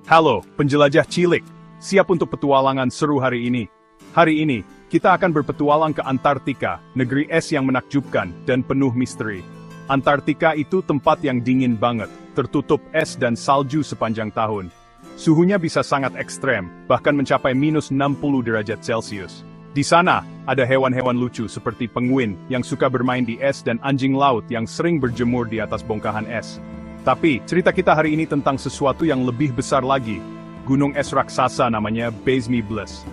Halo, penjelajah cilik. Siap untuk petualangan seru hari ini. Hari ini, kita akan berpetualang ke Antartika, negeri es yang menakjubkan dan penuh misteri. Antartika itu tempat yang dingin banget, tertutup es dan salju sepanjang tahun. Suhunya bisa sangat ekstrem, bahkan mencapai minus 60 derajat Celcius. Di sana, ada hewan-hewan lucu seperti penguin yang suka bermain di es dan anjing laut yang sering berjemur di atas bongkahan es. Tapi, cerita kita hari ini tentang sesuatu yang lebih besar lagi. Gunung es raksasa namanya Basmi Bless.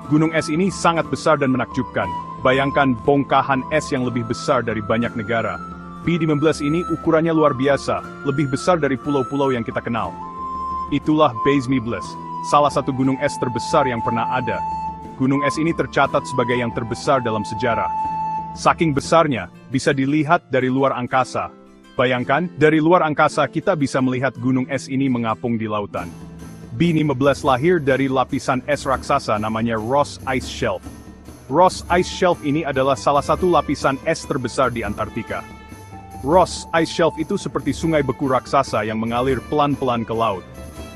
Gunung es ini sangat besar dan menakjubkan. Bayangkan bongkahan es yang lebih besar dari banyak negara. Basmi Bless ini ukurannya luar biasa, lebih besar dari pulau-pulau yang kita kenal. Itulah Basmi Bless, salah satu gunung es terbesar yang pernah ada. Gunung es ini tercatat sebagai yang terbesar dalam sejarah. Saking besarnya, bisa dilihat dari luar angkasa. Bayangkan, dari luar angkasa kita bisa melihat gunung es ini mengapung di lautan. Basmi Bless lahir dari lapisan es raksasa namanya Ross Ice Shelf. Ross Ice Shelf ini adalah salah satu lapisan es terbesar di Antartika. Ross Ice Shelf itu seperti sungai beku raksasa yang mengalir pelan-pelan ke laut.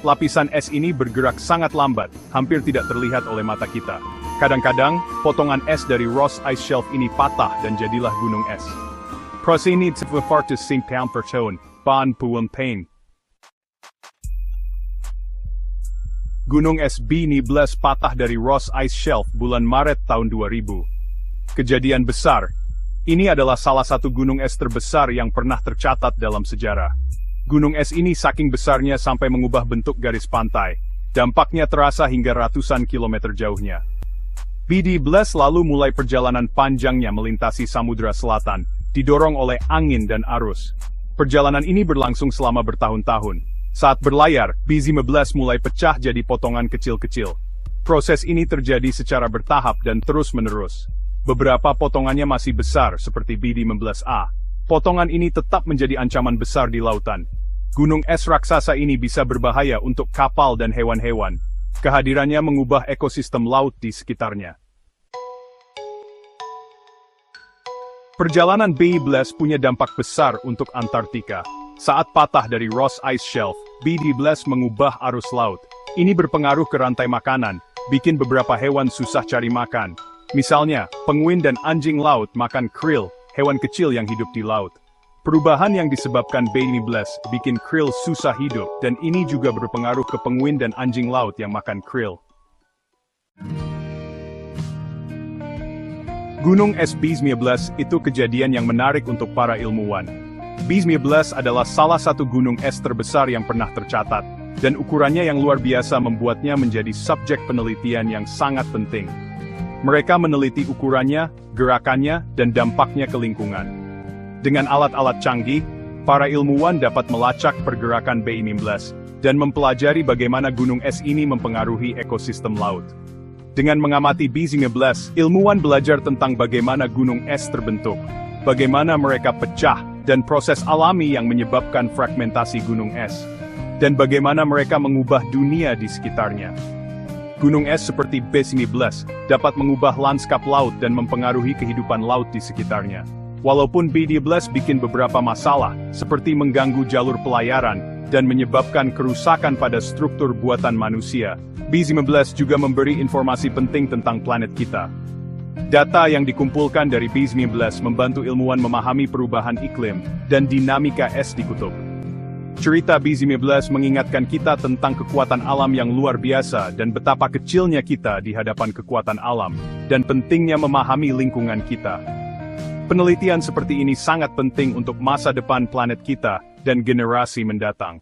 Lapisan es ini bergerak sangat lambat, hampir tidak terlihat oleh mata kita. Kadang-kadang, potongan es dari Ross Ice Shelf ini patah dan jadilah gunung es. Prosinid Fartus Sing Pound per Tone, Ban Puem Pain. Gunung es Basmi Bless patah dari Ross Ice Shelf bulan Maret tahun 2000. Kejadian besar. Ini adalah salah satu gunung es terbesar yang pernah tercatat dalam sejarah. Gunung es ini saking besarnya sampai mengubah bentuk garis pantai. Dampaknya terasa hingga ratusan kilometer jauhnya. Basmi Bless lalu mulai perjalanan panjangnya melintasi Samudra Selatan, didorong oleh angin dan arus. Perjalanan ini berlangsung selama bertahun-tahun. Saat berlayar, Basmi Bless mulai pecah jadi potongan kecil-kecil. Proses ini terjadi secara bertahap dan terus-menerus. Beberapa potongannya masih besar, seperti Basmi Bless A. Potongan ini tetap menjadi ancaman besar di lautan. Gunung es raksasa ini bisa berbahaya untuk kapal dan hewan-hewan. Kehadirannya mengubah ekosistem laut di sekitarnya. Perjalanan Basmi Bless punya dampak besar untuk Antartika. Saat patah dari Ross Ice Shelf, Basmi Bless mengubah arus laut. Ini berpengaruh ke rantai makanan, bikin beberapa hewan susah cari makan. Misalnya, penguin dan anjing laut makan krill, hewan kecil yang hidup di laut. Perubahan yang disebabkan Basmi Bless bikin krill susah hidup, dan ini juga berpengaruh ke penguin dan anjing laut yang makan krill. Gunung es Basmi Bless itu kejadian yang menarik untuk para ilmuwan. Basmi Bless adalah salah satu gunung es terbesar yang pernah tercatat, dan ukurannya yang luar biasa membuatnya menjadi subjek penelitian yang sangat penting. Mereka meneliti ukurannya, gerakannya, dan dampaknya ke lingkungan. Dengan alat-alat canggih, para ilmuwan dapat melacak pergerakan Basmi Bless, dan mempelajari bagaimana gunung es ini mempengaruhi ekosistem laut. Dengan mengamati Basmi Bless, ilmuwan belajar tentang bagaimana gunung es terbentuk, bagaimana mereka pecah, dan proses alami yang menyebabkan fragmentasi gunung es, dan bagaimana mereka mengubah dunia di sekitarnya. Gunung es seperti Basmi Bless dapat mengubah lanskap laut dan mempengaruhi kehidupan laut di sekitarnya. Walaupun Basmi Bless bikin beberapa masalah, seperti mengganggu jalur pelayaran, dan menyebabkan kerusakan pada struktur buatan manusia, Basmi Bless juga memberi informasi penting tentang planet kita. Data yang dikumpulkan dari Basmi Bless membantu ilmuwan memahami perubahan iklim dan dinamika es di kutub. Cerita Basmi Bless mengingatkan kita tentang kekuatan alam yang luar biasa dan betapa kecilnya kita di hadapan kekuatan alam, dan pentingnya memahami lingkungan kita. Penelitian seperti ini sangat penting untuk masa depan planet kita dan generasi mendatang.